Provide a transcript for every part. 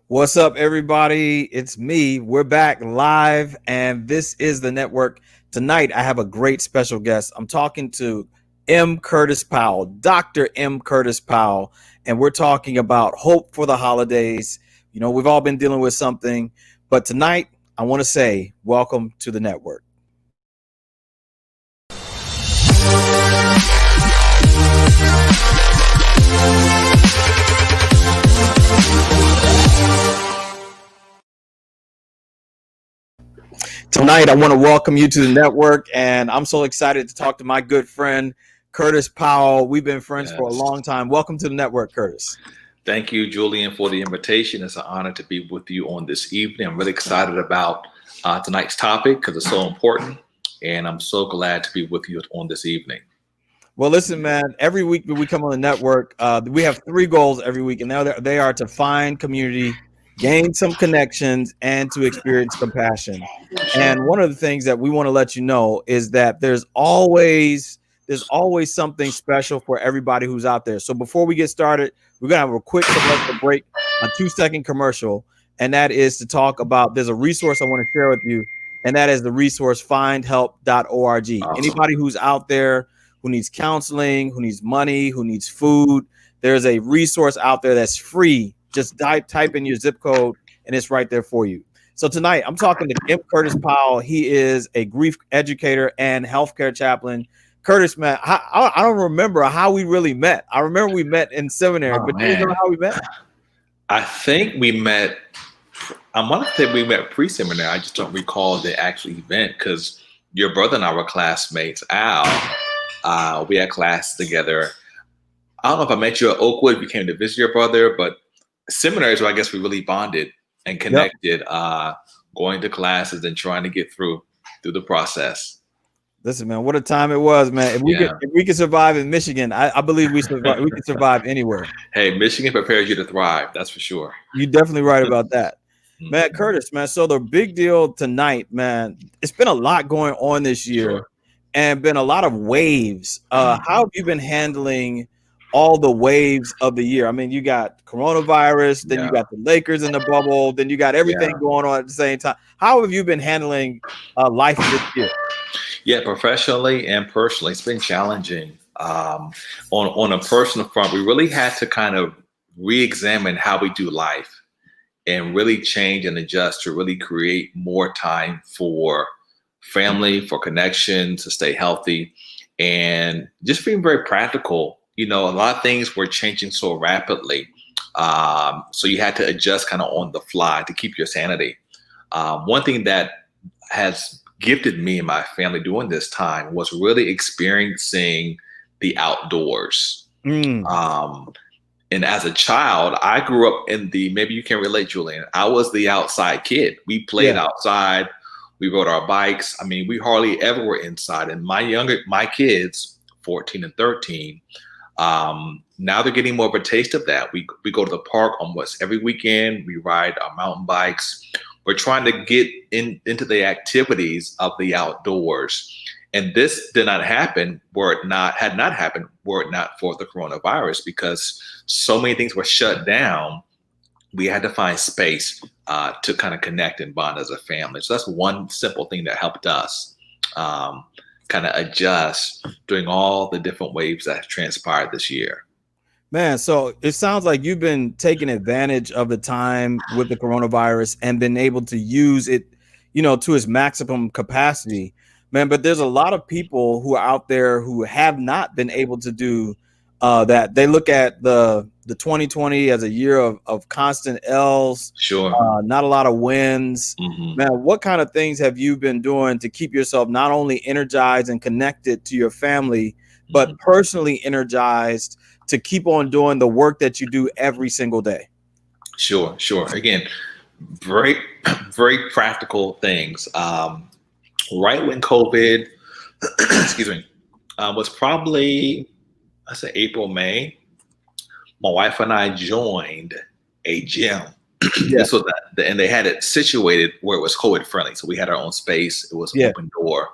What's up, everybody? It's me. We're back live, and this is the network. Tonight, I have a great special guest. I'm talking to M. Curtis Powell, Dr. M. Curtis Powell, and we're talking about hope for the holidays. We've all been dealing with something, but tonight, I want to say welcome to the network. Tonight, I want to welcome you to the network, and I'm so excited to talk to my good friend, Curtis Powell. We've been friends for a Yes. long time. Welcome to the network, Curtis. Thank you, Julian, for the invitation. It's an honor to be with you on this evening. I'm really excited about tonight's topic because it's so important, and I'm so glad to be with you on this evening. Well, listen, man, every week that we come on the network, we have three goals every week, and now they are to find community, gain some connections, and to experience compassion. Sure. And one of the things that we want to let you know is that there's always something special for everybody who's out there. So before we get started, we're gonna have a quick commercial break, a 2-second commercial, and that is to talk about there's a resource I want to share with you, and that is the resource findhelp.org. Awesome. Anybody who's out there who needs counseling, who needs money, who needs food, there's a resource out there that's free. Just type in your zip code and it's right there for you. So tonight I'm talking to M. Curtis Powell. He is a grief educator and healthcare chaplain. Curtis, man, I don't remember how we really met. I remember we met in seminary, Oh, but do you remember man. how we met? I think we met, I want to say we met pre-seminary. I just don't recall the actual event because your brother and I were classmates. Al, we had class together. I don't know if I met you at Oakwood, you came to visit your brother, but seminary is where I guess we really bonded and Yep. connected, going to classes and trying to get through the process. Listen, man, what a time it was, man. Yeah. If we could survive in Michigan, I believe we can survive anywhere. Hey, Michigan prepares you to thrive. That's for sure. You're definitely right about that. Man, Mhm. Curtis, man. So the big deal tonight, man, it's been a lot going on this year Sure. and been a lot of waves. How have you been handling all the waves of the year? I mean, you got coronavirus, then you Yeah. got the Lakers in the bubble, then you got everything Yeah. going on at the same time. How have you been handling life this year? Yeah, professionally and personally, it's been challenging. On a personal front, we really had to kind of re-examine how we do life and really change and adjust to really create more time for family, for connection, to stay healthy, and just being very practical. A lot of things were changing so rapidly. So you had to adjust kind of on the fly to keep your sanity. One thing that has gifted me and my family during this time was really experiencing the outdoors. Mm, Um, and as a child, I grew up maybe you can relate, Julian. I was the outside kid. We played yeah. outside. We rode our bikes. I mean, we hardly ever were inside. And my kids, 14 and 13, now they're getting more of a taste of that. We go to the park almost every weekend. We ride our mountain bikes. We're trying to get into the activities of the outdoors. And this did not happen had not happened were it not for the coronavirus, because so many things were shut down. We had to find space to kind of connect and bond as a family. So that's one simple thing that helped us kind of adjust during all the different waves that transpired this year. Man, so it sounds like you've been taking advantage of the time with the coronavirus and been able to use it, to its maximum capacity. Man, but there's a lot of people who are out there who have not been able to do that. They look at the 2020 as a year of constant L's, Sure. not a lot of wins. Hmm. Man, what kind of things have you been doing to keep yourself not only energized and connected to your family, but personally energized to keep on doing the work that you do every single day? Sure. Again, very, very practical things. Right when COVID, excuse me, was probably, I say April, May, my wife and I joined a gym. Yeah. This was and they had it situated where it was COVID friendly. So we had our own space. It was an Yeah. open door.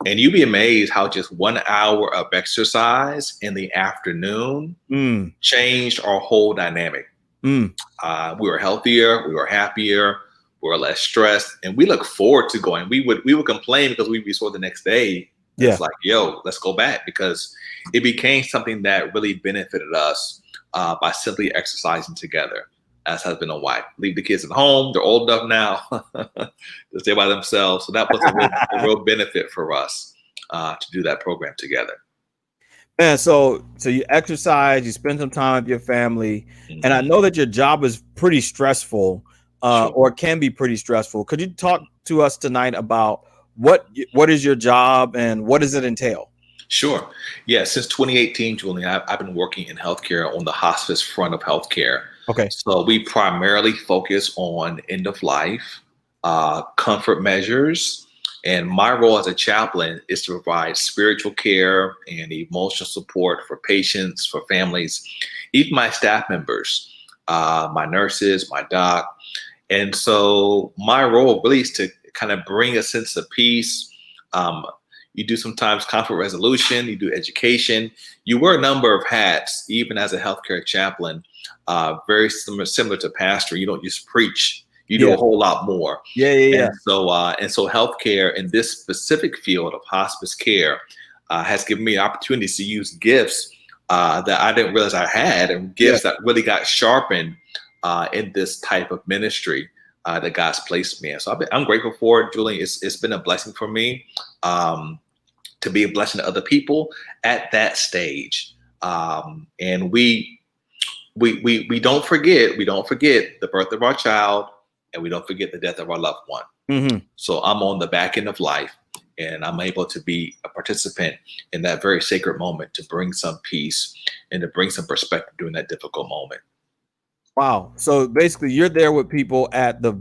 And you'd be amazed how just 1 hour of exercise in the afternoon Mm, changed our whole dynamic. Mm. We were healthier, we were happier, we were less stressed, and we look forward to going. We would complain because we'd be sore the next day. Yeah. It's like, yo, let's go back, because it became something that really benefited us by simply exercising together as husband and wife. Leave the kids at home; they're old enough now to stay by themselves. So that was a real benefit for us to do that program together. And so you exercise, you spend some time with your family, and I Mhm. know that your job is pretty stressful, Sure. or can be pretty stressful. Could you talk to us tonight about what is your job and what does it entail? Sure. Yeah, since 2018, Julian, I've been working in healthcare on the hospice front of healthcare. Okay. So we primarily focus on end of life, comfort measures, and my role as a chaplain is to provide spiritual care and emotional support for patients, for families, even my staff members, my nurses, my doc. And so my role really is to kind of bring a sense of peace. Um, you do sometimes conflict resolution, you do education, you wear a number of hats, even as a healthcare chaplain, very similar to pastor. You don't just preach, you do Yeah. a whole lot more. Yeah. And so healthcare in this specific field of hospice care has given me opportunities to use gifts that I didn't realize I had, and Yeah. gifts that really got sharpened in this type of ministry that God's placed me in. So I'm grateful for it, Julian. It's been a blessing for me to be a blessing to other people at that stage. And we don't forget the birth of our child, and we don't forget the death of our loved one. Hmm. So I'm on the back end of life, and I'm able to be a participant in that very sacred moment to bring some peace and to bring some perspective during that difficult moment. Wow. So basically, you're there with people at some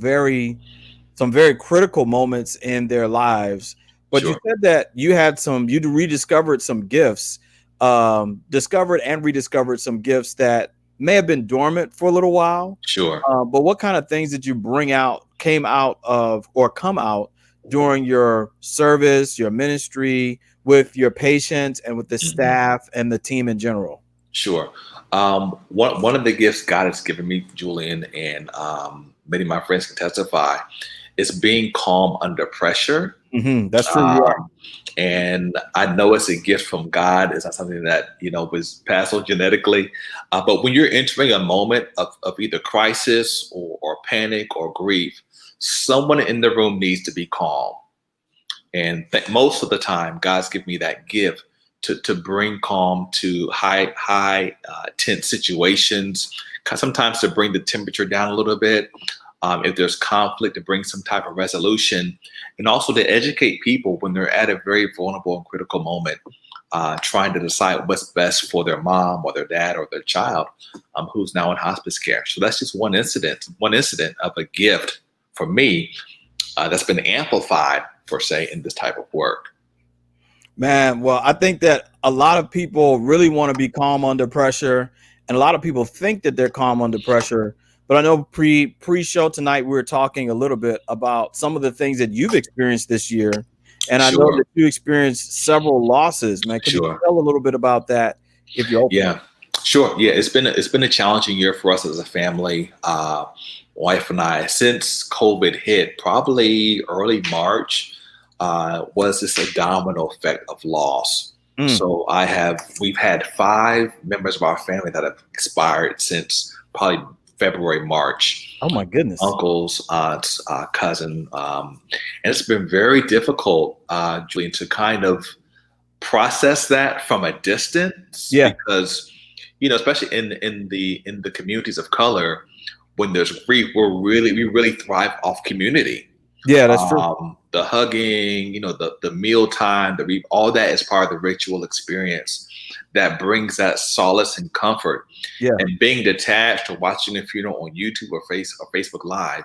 very critical moments in their lives. But you Sure, said that you rediscovered some gifts, discovered and rediscovered some gifts that may have been dormant for a little while. sure. But what kind of things did you came out of, or come out during your service, your ministry, with your patients and with the Mhm. staff and the team in general? Sure. One of the gifts God has given me, Julian, and many of my friends can testify, is being calm under pressure. That's true. You are. Um, and I know it's a gift from God. It's not something that was passed on genetically. But when you're entering a moment of either crisis or panic or grief, someone in the room needs to be calm. And most of the time, God's given me that gift to bring calm to high tense situations. Sometimes to bring the temperature down a little bit. If there's conflict, to bring some type of resolution, and also to educate people when they're at a very vulnerable and critical moment, trying to decide what's best for their mom or their dad or their child, who's now in hospice care. So that's just one incident of a gift for me that's been amplified, per se, in this type of work. Man, well, I think that a lot of people really want to be calm under pressure, and a lot of people think that they're calm under pressure. But I know pre-show tonight we were talking a little bit about some of the things that you've experienced this year, and I know Sure, that you experienced several losses. Man, could you sure. tell a little bit about that if you're open? Yeah, sure. Yeah, it's been a challenging year for us as a family. Wife and I, since COVID hit, probably early March, was this a domino effect of loss. Mm. So we've had 5 members of our family that have expired since probably February, March. Oh my goodness. Uncles, aunts, cousin, and it's been very difficult, Julian, to kind of process that from a distance, Yeah, because especially in the communities of color, when there's grief, we really thrive off community. yeah, that's true. The hugging, the meal time, all that is part of the ritual experience that brings that solace and comfort. Yeah. And being detached or watching a funeral on YouTube or Facebook Live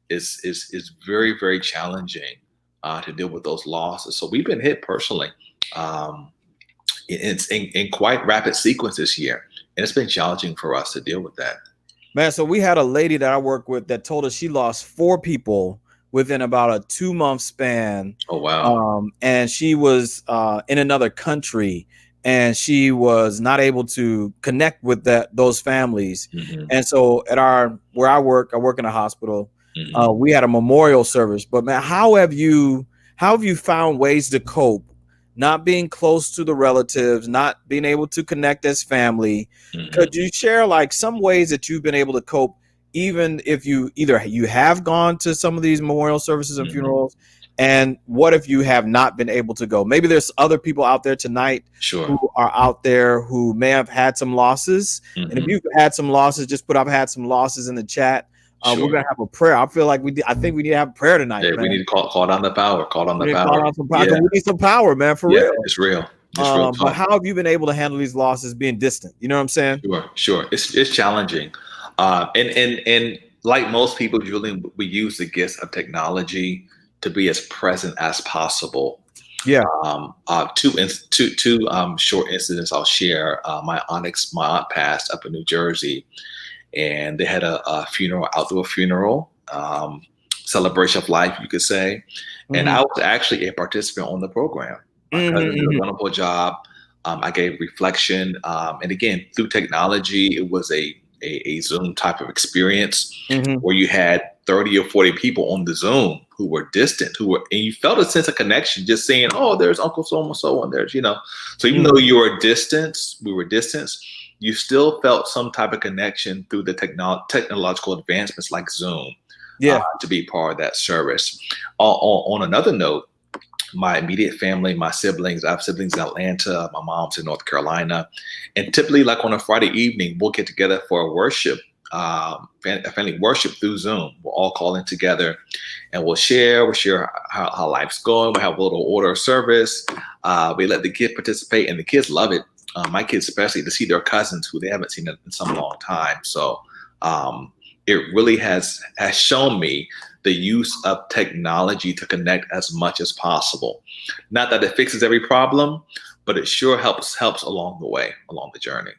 is very, very challenging to deal with those losses. So we've been hit personally. Um, it's in quite rapid sequence this year, and it's been challenging for us to deal with that. Man, so we had a lady that I work with that told us she lost 4 people within about a 2-month span. Oh wow. And she was in another country. and she was not able to connect with those families. Mm-hmm. And so where I work in a hospital. Mm-hmm. We had a memorial service. But man, how have you found ways to cope, not being close to the relatives, not being able to connect as family? Mm-hmm. Could you share like some ways that you've been able to cope, even if you have gone to some of these memorial services and Mm-hmm. funerals? And what if you have not been able to go? Maybe there's other people out there tonight Sure. who are out there who may have had some losses. Mm-hmm. And if you've had some losses, just put "I've had some losses" in the chat. Sure. We're gonna have a prayer. I feel like I think we need to have a prayer tonight. Yeah, man. we need to call down the power. Call on the power. Call on some power. Yeah. We need some power, man, for real. It's real. It's real. But how have you been able to handle these losses being distant? You know what I'm saying? Sure. It's challenging. And like most people, Julian, we use the gifts of technology to be as present as possible. Yeah. Two short incidents I'll share. My aunt passed up in New Jersey, and they had a funeral, outdoor funeral, celebration of life, you could say. Mm-hmm. And I was actually a participant on the program. My cousin did a wonderful job. I gave reflection, and again, through technology, it was a Zoom type of experience where you had 30 or 40 people on the Zoom who were distant, and you felt a sense of connection just saying, oh, there's Uncle so-and-so, and there's, so even though we were distant, you still felt some type of connection through the technological advancements like Zoom to be part of that service. On another note, my immediate family, my siblings, I have siblings in Atlanta, my mom's in North Carolina. And typically, like on a Friday evening, we'll get together for a worship, family worship through Zoom. We'll all call in together and we'll share how life's going. We'll have a little order of service. We let the kids participate, and the kids love it. My kids, especially, to see their cousins who they haven't seen in some long time. So it really has shown me the use of technology to connect as much as possible. Not that it fixes every problem, but it sure helps along the way, along the journey.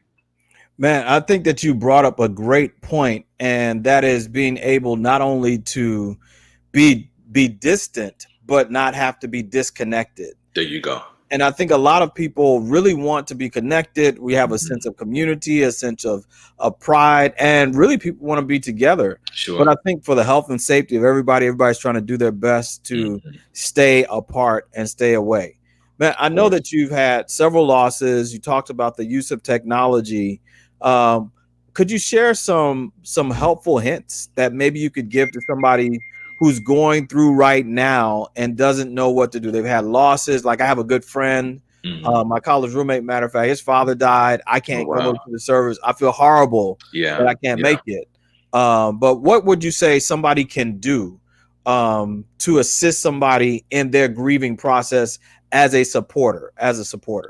Man, I think that you brought up a great point, and that is being able not only to be distant, but not have to be disconnected. There you go. And I think a lot of people really want to be connected. We have a sense of community, a sense of pride, and really people want to be together. Sure. But I think for the health and safety of everybody's trying to do their best to stay apart and stay away. Man, I know that you've had several losses. You talked about the use of technology. Could you share some helpful hints that maybe you could give to somebody who's going through right now and doesn't know what to do? They've had losses. Like I have a good friend, my college roommate, matter of fact, his father died. I can't go to the service. I feel horrible that I can't make it. But what would you say somebody can do to assist somebody in their grieving process as a supporter?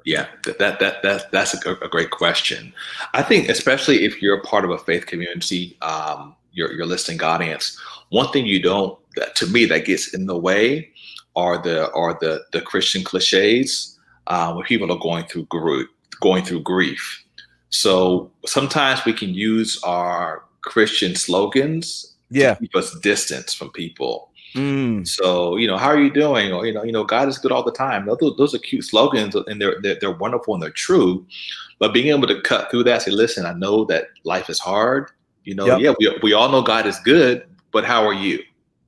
Yeah, that's a great question. I think especially if you're a part of a faith community, your listening audience, one thing to me that gets in the way are the Christian cliches when people are going through grief. So sometimes we can use our Christian slogans to keep us distant from people. So, how are you doing? Or, God is good all the time. Those are cute slogans, and they're wonderful and they're true. But being able to cut through that, say, listen, I know that life is hard. We all know God is good, but how are you?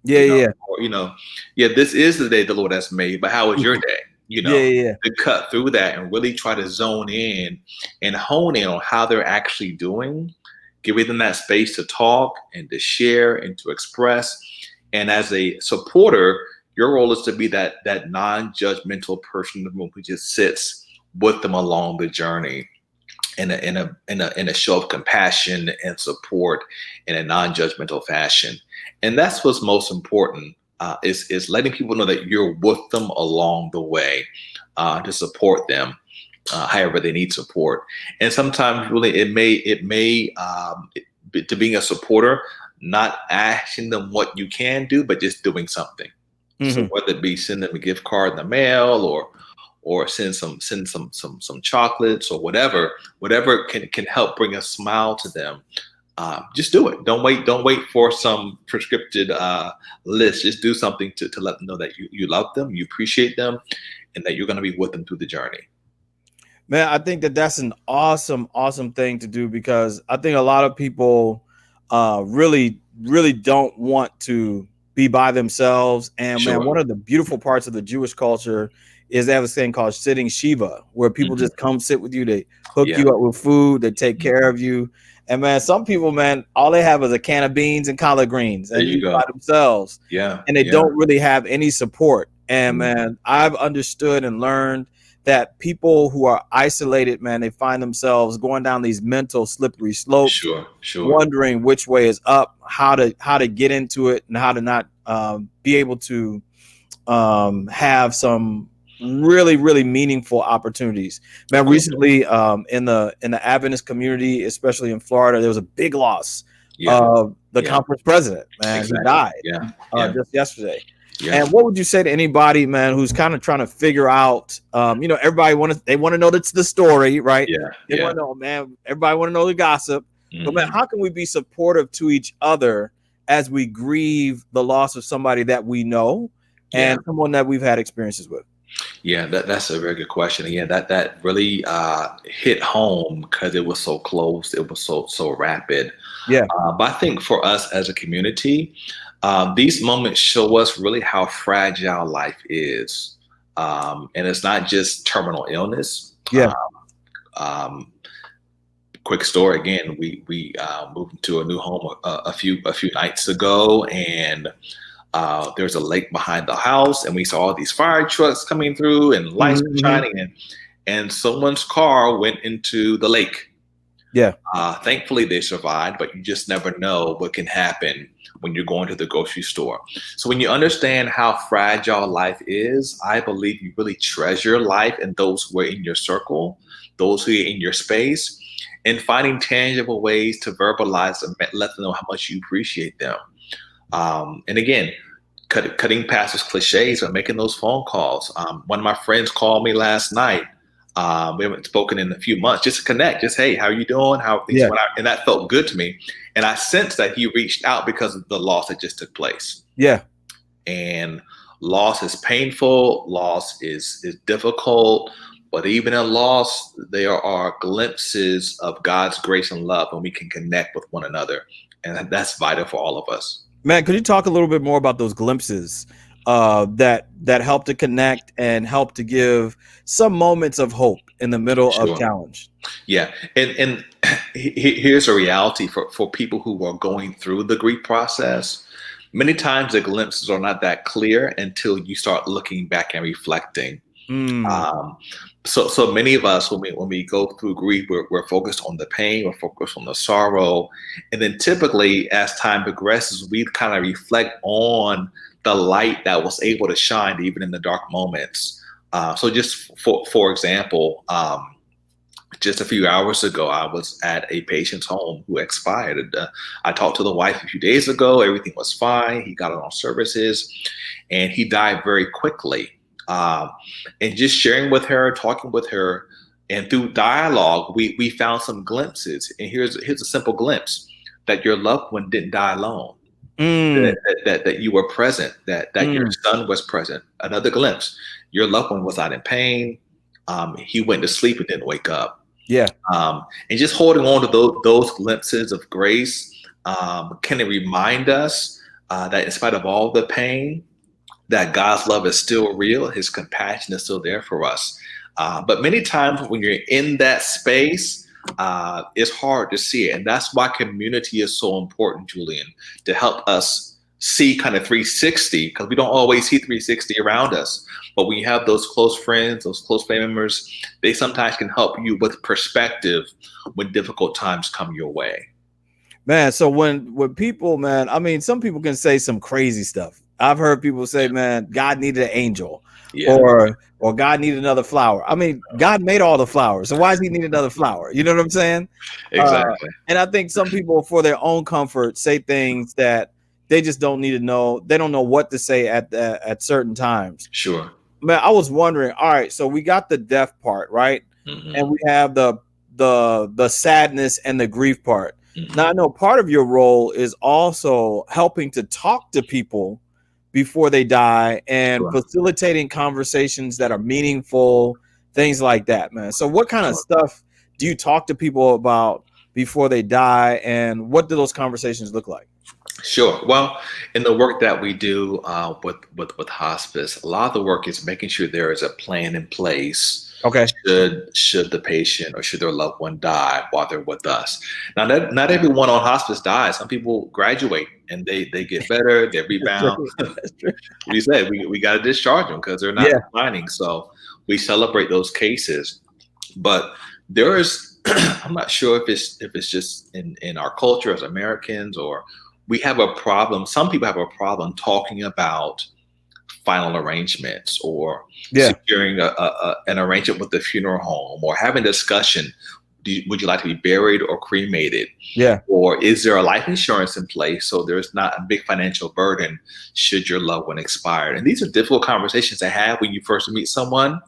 Or, this is the day the Lord has made, but how is your day? To cut through that and really try to zone in and hone in on how they're actually doing, giving them that space to talk and to share and to express. And as a supporter, your role is to be that non-judgmental person in the room who just sits with them along the journey in a show of compassion and support in a non-judgmental fashion. And that's what's most important, is letting people know that you're with them along the way to support them however they need support. And sometimes really it may to being a supporter, not asking them what you can do, but just doing something. So whether it be send them a gift card in the mail or send some chocolates or whatever can help bring a smile to them. Just do it. Don't wait for some prescripted list. Just do something to let them know that you love them, you appreciate them, and that you're going to be with them through the journey. Man, I think that that's an awesome, awesome thing to do, because I think a lot of people really, really don't want to be by themselves. And man, Sure. one of the beautiful parts of the Jewish culture is they have this thing called sitting Shiva, where people Mhm. just come sit with you. They hook Yeah. you up with food. They take Mhm. care of you. And man, some people, man, all they have is a can of beans and collard greens There and you eat go. by themselves, Yeah. and they Yeah. don't really have any support. And Mhm. man, I've understood and learned that people who are isolated, man, they find themselves going down these mental slippery slopes, Sure. Sure. wondering which way is up, how to get into it, and how to not be able to have some really, really meaningful opportunities. Man, Oh, recently in the Adventist community, especially in Florida, there was a big loss yeah. of the Yeah. conference president. Man, he Exactly. died Yeah. Yeah. just yesterday. Yeah. And what would you say to anybody, man, who's kind of trying to figure out, everybody want to know that's the story, right? Yeah. They Yeah. want to know, man, everybody want to know the gossip. But man, Mhm. how can we be supportive to each other as we grieve the loss of somebody that we know Yeah. and someone that we've had experiences with? Yeah, that's a very good question. Again, that really hit home because it was so close, it was so rapid. Yeah, But I think for us as a community, these moments show us really how fragile life is, and it's not just terminal illness. yeah. Um, Quick story again. We moved into a new home a few nights ago, and there's a lake behind the house, and we saw all these fire trucks coming through, and lights were Mm-hmm. shining, and someone's car went into the lake. Yeah, Thankfully, they survived, but you just never know what can happen when you're going to the grocery store. So, when you understand how fragile life is, I believe you really treasure life and those who are in your circle, those who are in your space, and finding tangible ways to verbalize and let them know how much you appreciate them. And again, cutting past those cliches but making those phone calls. One of my friends called me last night. We haven't spoken in a few months, just to connect. Just, hey, how are you doing? How are things yeah, went out? And that felt good to me. And I sensed that he reached out because of the loss that just took place. yeah. And loss is painful. Loss is difficult. But even in loss, there are glimpses of God's grace and love when we can connect with one another. And that's vital for all of us. Man, could you talk a little bit more about those glimpses that help to connect and help to give some moments of hope in the middle of Sure. challenge? Yeah, and here's a reality for people who are going through the grief process. Many times the glimpses are not that clear until you start looking back and reflecting. Mm, Um, so many of us, when we go through grief, we're focused on the pain, we're focused on the sorrow, and then typically as time progresses, we kind of reflect on the light that was able to shine even in the dark moments. So just for example. Just a few hours ago, I was at a patient's home who expired. I talked to the wife a few days ago. Everything was fine. He got on services, and he died very quickly. Um, and just sharing with her, talking with her, and through dialogue, we found some glimpses. And here's a simple glimpse: that your loved one didn't die alone. mm, That you were present. That your mm. son was present. Another glimpse: your loved one was not in pain. He went to sleep and didn't wake up. Yeah, And just holding on to those glimpses of grace can it remind us that in spite of all the pain, that God's love is still real, His compassion is still there for us. But many times when you're in that space, it's hard to see it, and that's why community is so important, Julian, to help us see kind of 360, because we don't always see 360 around us. But when you have those close friends, those close family members, they sometimes can help you with perspective when difficult times come your way. man. So when people, man, I mean, some people can say some crazy stuff. I've heard people say, Yeah, man, God needed an angel, yeah, or God needed another flower. I mean, God made all the flowers, so why does He need another flower? You know what I'm saying? exactly. And I think some people, for their own comfort, say things that they just don't need to know. They don't know what to say at certain times. Sure. Man, I was wondering. All right, so we got the death part, right? Hmm. And we have the sadness and the grief part. Now I Hmm. know part of your role is also helping to talk to people before they die and Sure. facilitating conversations that are meaningful, things like that, man. So what kind of Sure. stuff do you talk to people about before they die, and what do those conversations look like? Sure. Well, in the work that we do with hospice, a lot of the work is making sure there is a plan in place Okay. should the patient or should their loved one die while they're with us. Now, not everyone on hospice dies. Some people graduate and they get better, they That's rebound. true. That's true. We said we got to discharge them because they're not Yeah. declining. So we celebrate those cases. But there is, I'm not sure if it's just in our culture as Americans, or we have a problem. Some people have a problem talking about final arrangements, or Yeah. securing an arrangement with the funeral home, or having a discussion. Would you like to be buried or cremated? Yeah. Or is there a life insurance in place so there's not a big financial burden should your loved one expire? And these are difficult conversations to have when you first meet someone,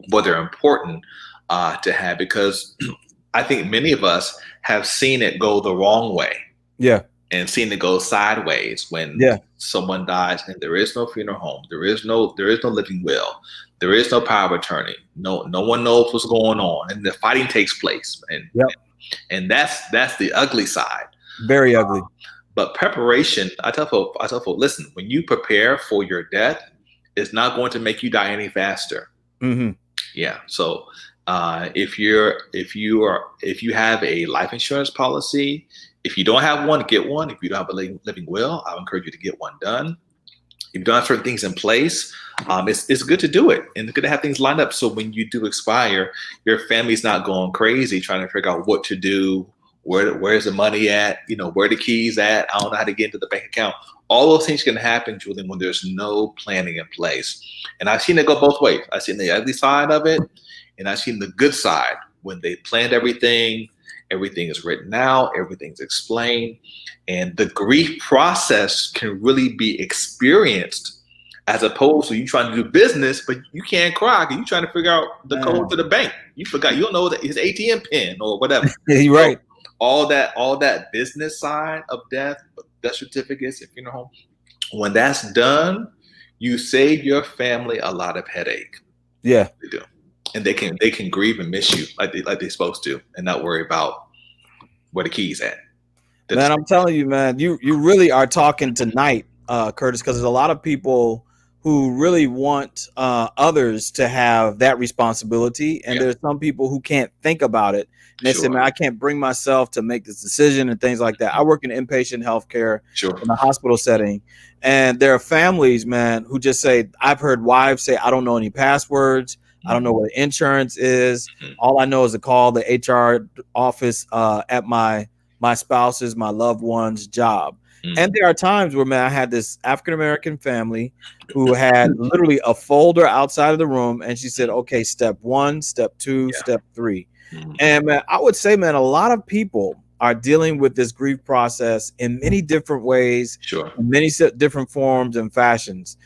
but they're important to have, because I think many of us have seen it go the wrong way. Yeah. And seen it go sideways when someone dies and there is no funeral home, there is no living will, there is no power of attorney, no one knows what's going on, and the fighting takes place, and that's the ugly side. Very ugly. But preparation, I tell folks, listen, when you prepare for your death, it's not going to make you die any faster. Mm-hmm. Yeah. So if you have a life insurance policy, if you don't have one, get one. If you don't have a living will, I would encourage you to get one done. If you don't have certain things in place, it's good to do it, and it's good to have things lined up so when you do expire, your family's not going crazy trying to figure out what to do, where's the money at, where the keys at, I don't know how to get into the bank account. All those things can happen, Julian, when there's no planning in place. And I've seen it go both ways. I've seen the ugly side of it, and I've seen the good side when they planned everything. Everything is written out, everything's explained, and the grief process can really be experienced, as opposed to you trying to do business, but you can't cry because you're trying to figure out the code to the bank. You forgot, you don't know his ATM pin or whatever. You're right. So all that business side of death certificates, if funeral home, when that's done, you save your family a lot of headache. Yeah, they do. And they can grieve and miss you like they're supposed to, and not worry about where the keys at. Man, I'm telling you, man, you really are talking tonight, Curtis, because there's a lot of people who really want others to have that responsibility, and there's some people who can't think about it. And they say, man, I can't bring myself to make this decision and things like that. I work in inpatient healthcare in a hospital setting, and there are families, man, who just say, I've heard wives say, I don't know any passwords. I don't know what insurance is. All I know is to call the HR office at my spouse's, my loved one's job. And there are times where, man, I had this African-American family who had literally a folder outside of the room, and she said, okay, step 1, step 2, step 3. And man, I would say, man, a lot of people are dealing with this grief process in many different ways, in many different forms and fashions.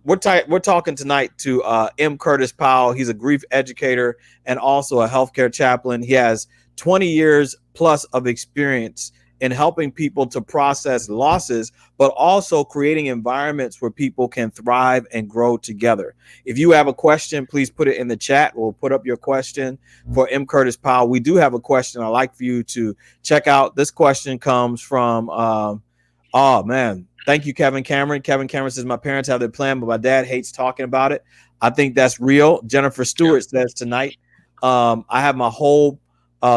We're talking tonight to M. Curtis Powell. He's a grief educator and also a healthcare chaplain. He has 20 years plus of experience in helping people to process losses, but also creating environments where people can thrive and grow together. If you have a question, please put it in the chat. We'll put up your question for M. Curtis Powell. We do have a question I'd like for you to check out. This question comes from, oh, man. Thank you, Kevin Cameron. Kevin Cameron says, my parents have their plan, but my dad hates talking about it. I think that's real. Jennifer Stewart says tonight, I have my whole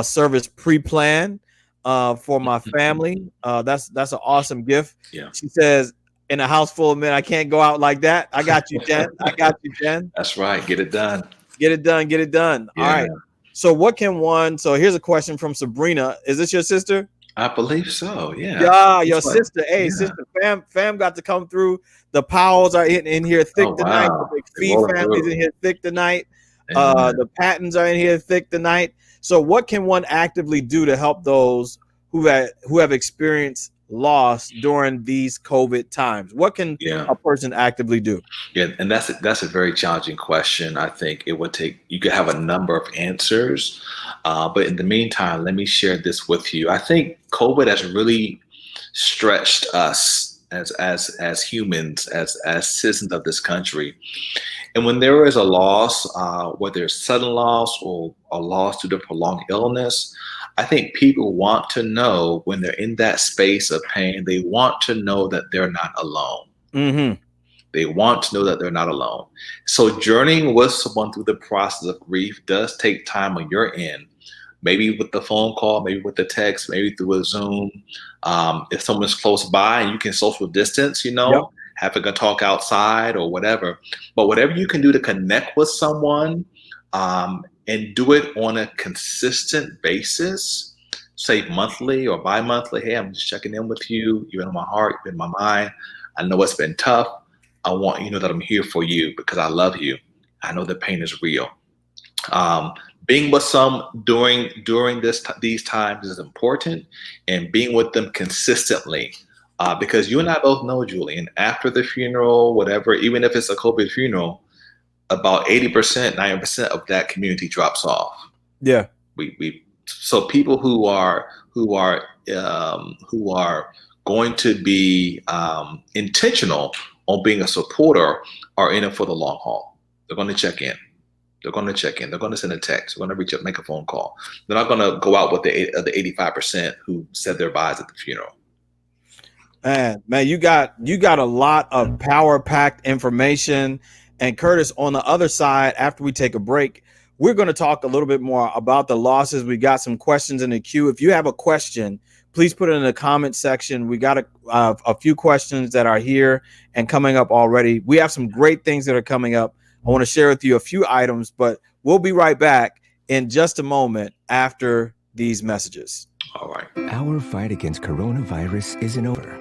service pre-planned for my family. That's an awesome gift. She says, in a house full of men, I can't go out like that. I got you, Jen. I got you, Jen. That's right. Get it done. Get it done. Get it done. All right. So what can one, so here's a question from Sabrina. Is this your sister? I believe so. Yeah. Yeah, your sister. Hey, sister, fam got to come through. The Powells are in here thick tonight. Wow. The McPhee family's in here thick tonight. The Pattons are in here thick tonight. So what can one actively do to help those who have experienced loss during these COVID times? What can a person actively do? Yeah, and that's a very challenging question. I think it would take, you could have a number of answers, but in the meantime, let me share this with you. I think COVID has really stretched us as humans, as citizens of this country. And when there is a loss, whether it's sudden loss or a loss due to prolonged illness, I think people want to know when they're in that space of pain, they want to know that they're not alone. Mm-hmm. They want to know that they're not alone. So journeying with someone through the process of grief does take time on your end. Maybe with the phone call, maybe with the text, maybe through a Zoom. If someone's close by and you can social distance, Yep. having a talk outside or whatever. But whatever you can do to connect with someone and do it on a consistent basis, say monthly or bi-monthly. Hey, I'm just checking in with you. You're in my heart, you're in my mind. I know it's been tough. I want you to know that I'm here for you because I love you. I know the pain is real. Being with some during these times is important, and being with them consistently, because you and I both know, Julian, after the funeral, whatever, even if it's a COVID funeral, about 80%, 90% of that community drops off. Yeah. So people who are going to be intentional on being a supporter are in it for the long haul. They're going to check in. They're going to check in. They're going to send a text. They're going to reach out, make a phone call. They're not going to go out with the 85% who said their byes at the funeral. Man, you got a lot of power-packed information. And Curtis, on the other side, after we take a break, we're going to talk a little bit more about the losses. We got some questions in the queue. If you have a question, please put it in the comment section. We got a few questions that are here and coming up already. We have some great things that are coming up. I want to share with you a few items, but we'll be right back in just a moment after these messages. All right. Our fight against coronavirus isn't over.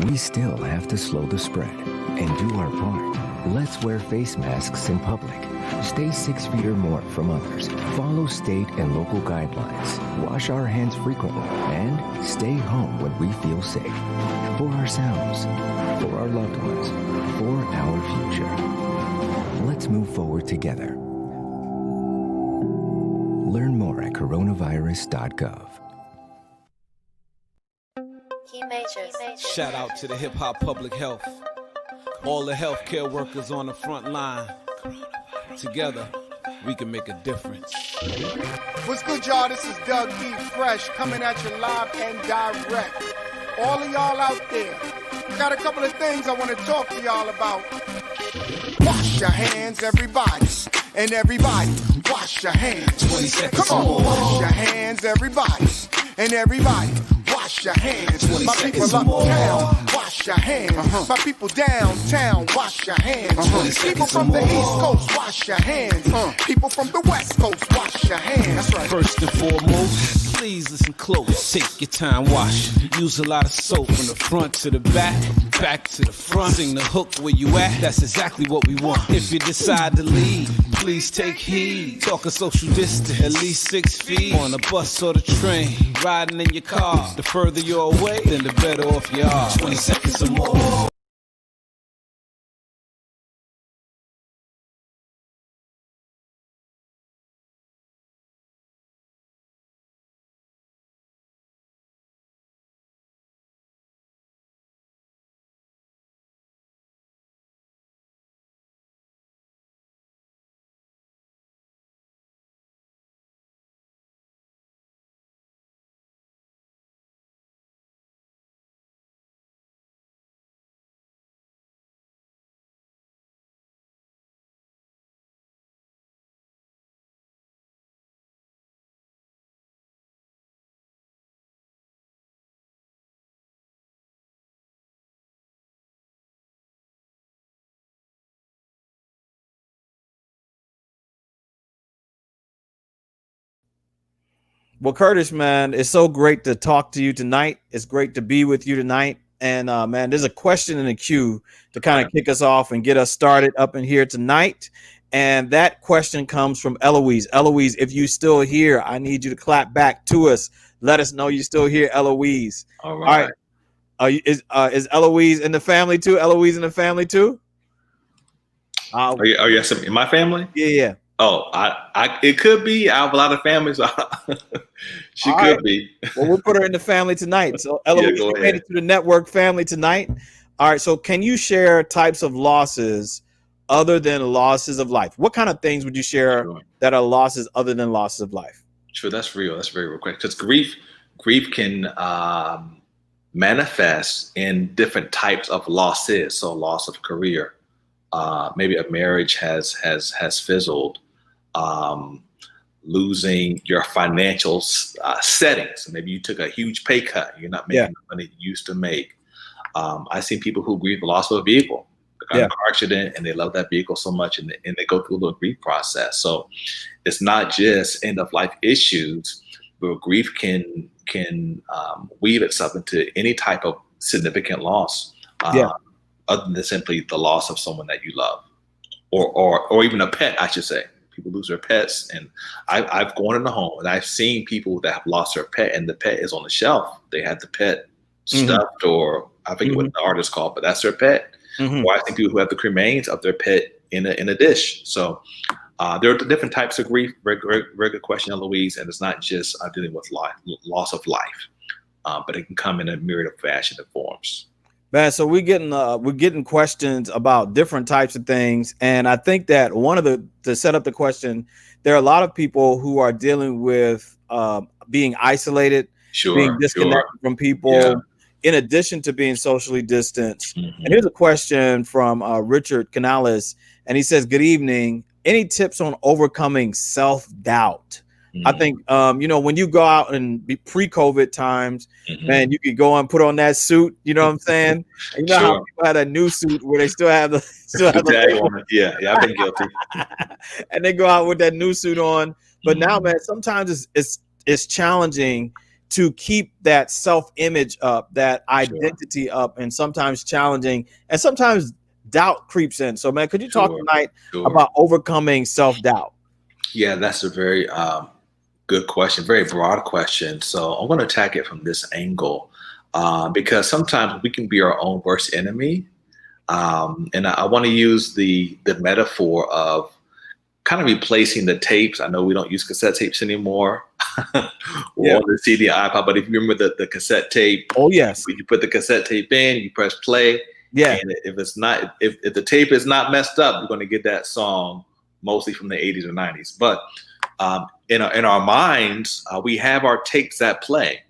We still have to slow the spread and do our part. Let's wear face masks in public. Stay 6 feet or more from others. Follow state and local guidelines. Wash our hands frequently and stay home when we feel safe. For ourselves, for our loved ones, for our future. Let's move forward together. Learn more at coronavirus.gov. Shout out to the hip hop public health. All the healthcare workers on the front line. Together, we can make a difference. What's good, y'all? This is Doug E. Fresh coming at you live and direct. All of y'all out there, got a couple of things I want to talk to y'all about. Wash your hands, everybody. And everybody, wash your hands. 20 seconds. Come on, wash your hands, everybody. And everybody, wash your hands. My people uptown, wash your hands. My people downtown, wash your hands. People from the East Coast, wash your hands. People from the West Coast, wash your hands. That's right. First and foremost, please listen close. Take your time, wash. Use a lot of soap from the front to the back to the front. Sing the hook where you at, that's exactly what we want. If you decide to leave, please take heed. Talking social distance, at least 6 feet. On a bus or the train, riding in your car. The further you're away, then the better off you are. 20 seconds or more. Well, Curtis, man, it's so great to talk to you tonight. It's great to be with you tonight. And man, there's a question in the queue to kind of kick us off and get us started up in here tonight. And that question comes from Eloise. Eloise, if you still here, I need you to clap back to us. Let us know you're still here, Eloise. All right. Is Eloise in the family too? Eloise in the family too? Are you in my family? Yeah. Oh, it could be. I have a lot of families. She could be. Well, we'll put her in the family tonight. So Eloise made it to the network family tonight. All right. So can you share types of losses other than losses of life? What kind of things would you share Sure. that are losses other than losses of life? Sure, that's real. That's very real quick. Because grief can manifest in different types of losses. So loss of career, maybe a marriage has fizzled, losing your financial settings. Maybe you took a huge pay cut. You're not making the money you used to make. I've seen people who grieve the loss of a vehicle. They got in a car accident and they love that vehicle so much, and they go through a little grief process. So it's not just end of life issues, but grief can weave itself into any type of significant loss, other than simply the loss of someone that you love, or even a pet, I should say. People lose their pets, and I've gone in the home and I've seen people that have lost their pet, and the pet is on the shelf. They had the pet stuffed, or I forget what the artist called, but that's their pet. Or I think people who have the remains of their pet in a dish. So there are different types of grief. Very good question, Eloise. And it's not just dealing with loss of life, but it can come in a myriad of fashion and forms. Man, so we're getting questions about different types of things, and I think that to set up the question, there are a lot of people who are dealing with being isolated, being disconnected from people, in addition to being socially distanced. And here's a question from Richard Canales, and he says, "Good evening. Any tips on overcoming self-doubt?" I think, when you go out and be pre-COVID times, man, you could go and put on that suit, you know what I'm saying? And you know how people had a new suit where they still have the tag on it. Yeah, I've been guilty. And they go out with that new suit on. But now, man, sometimes it's challenging to keep that self-image up, that identity up, and sometimes challenging, and sometimes doubt creeps in. So, man, could you talk tonight about overcoming self-doubt? Yeah, that's a very good question, very broad question. So I'm going to attack it from this angle, because sometimes we can be our own worst enemy. And I want to use the metaphor of kind of replacing the tapes. I know we don't use cassette tapes anymore, or the CD, iPod, but if you remember the cassette tape, you put the cassette tape in, you press play, and if the tape is not messed up, you're going to get that song mostly from the 80s or 90s. But in our minds, we have our tapes that play.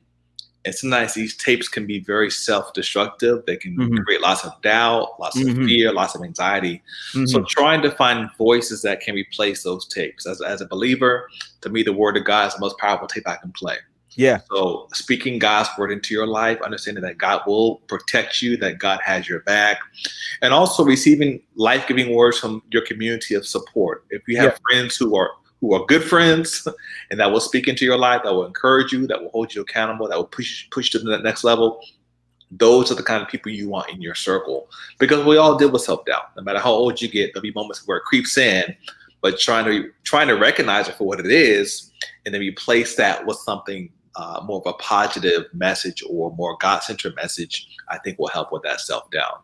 And sometimes these tapes can be very self-destructive. They can create lots of doubt, lots of fear, lots of anxiety. So trying to find voices that can replace those tapes. As a believer, to me, the word of God is the most powerful tape I can play. Yeah. So speaking God's word into your life, understanding that God will protect you, that God has your back, and also receiving life-giving words from your community of support. If you have friends who are good friends and that will speak into your life, that will encourage you, that will hold you accountable, that will push to the next level, those are the kind of people you want in your circle. Because we all deal with self-doubt. No matter how old you get, there'll be moments where it creeps in, but trying to recognize it for what it is, and then replace that with something more of a positive message or more God-centered message, I think will help with that self-doubt.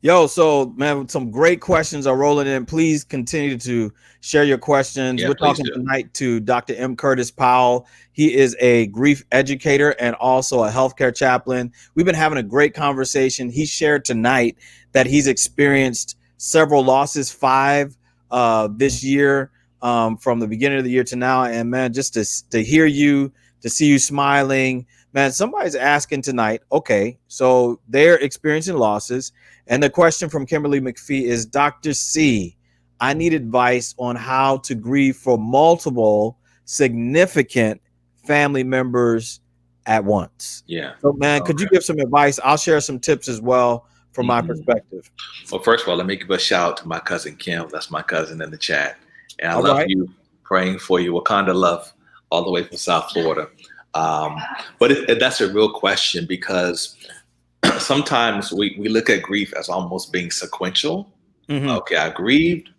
Yo, so man, some great questions are rolling in. Please continue to share your questions. We're talking tonight to Dr. M. Curtis Powell. He is a grief educator and also a healthcare chaplain. We've been having a great conversation. He shared tonight that he's experienced several losses, 5 this year, from the beginning of the year to now. And man, just to hear you, to see you smiling, man, somebody's asking tonight, okay, so they're experiencing losses. And the question from Kimberly McPhee is, Dr. C, I need advice on how to grieve for multiple significant family members at once. Yeah. So, man, could you give some advice? I'll share some tips as well from my perspective. Well, first of all, let me give a shout out to my cousin Kim. That's my cousin in the chat. And I love you, praying for you. Wakanda love all the way from South Florida. But that's a real question, because sometimes we look at grief as almost being sequential. Okay, I grieved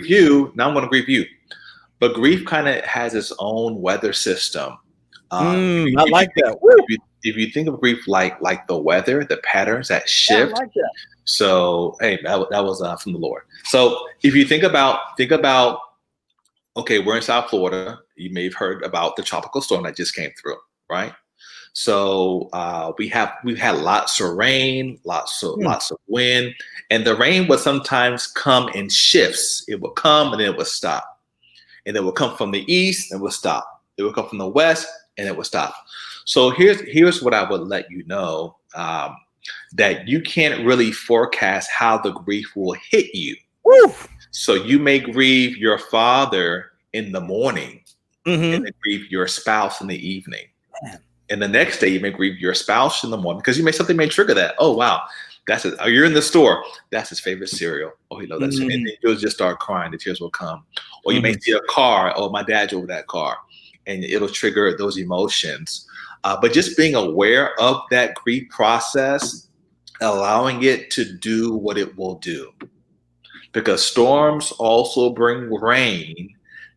you, now I'm going to grieve you. But grief kind of has its own weather system. I like that. If you think of grief like the weather, the patterns that shift. I like that. So, hey, that was from the Lord. So if you think about, okay, we're in South Florida. You may have heard about the tropical storm that just came through, right? So we've had lots of rain, lots of wind, and the rain would sometimes come in shifts. It would come and then it would stop, and it would come from the east and would stop. It would come from the west and it would stop. So here's what I would let you know, that you can't really forecast how the grief will hit you. Woo! So you may grieve your father in the morning, Mm-hmm. and then grieve your spouse in the evening. And the next day you may grieve your spouse in the morning because something may trigger that. Oh wow, that's it. Oh, you're in the store. That's his favorite cereal. Oh, that's and then you'll just start crying. The tears will come. Or you may see a car. Oh, my dad drove that car, and it'll trigger those emotions. But just being aware of that grief process, allowing it to do what it will do, because storms also bring rain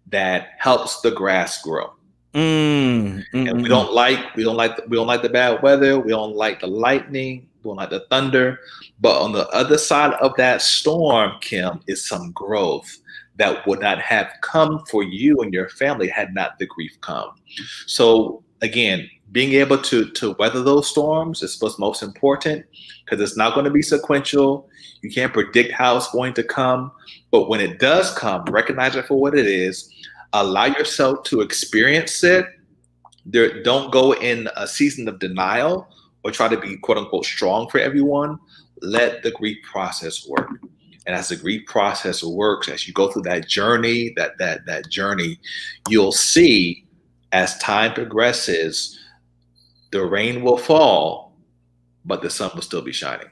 that helps the grass grow. And we don't like the bad weather. We don't like the lightning. We don't like the thunder. But on the other side of that storm, Kim, is some growth that would not have come for you and your family had not the grief come. So again, being able to weather those storms is what's most important, because it's not going to be sequential. You can't predict how it's going to come. But when it does come, recognize it for what it is. Allow yourself to experience it. Don't go in a season of denial or try to be quote unquote strong for everyone. Let the grief process work. And as the grief process works, as you go through that journey, that journey, you'll see as time progresses, the rain will fall, but the sun will still be shining.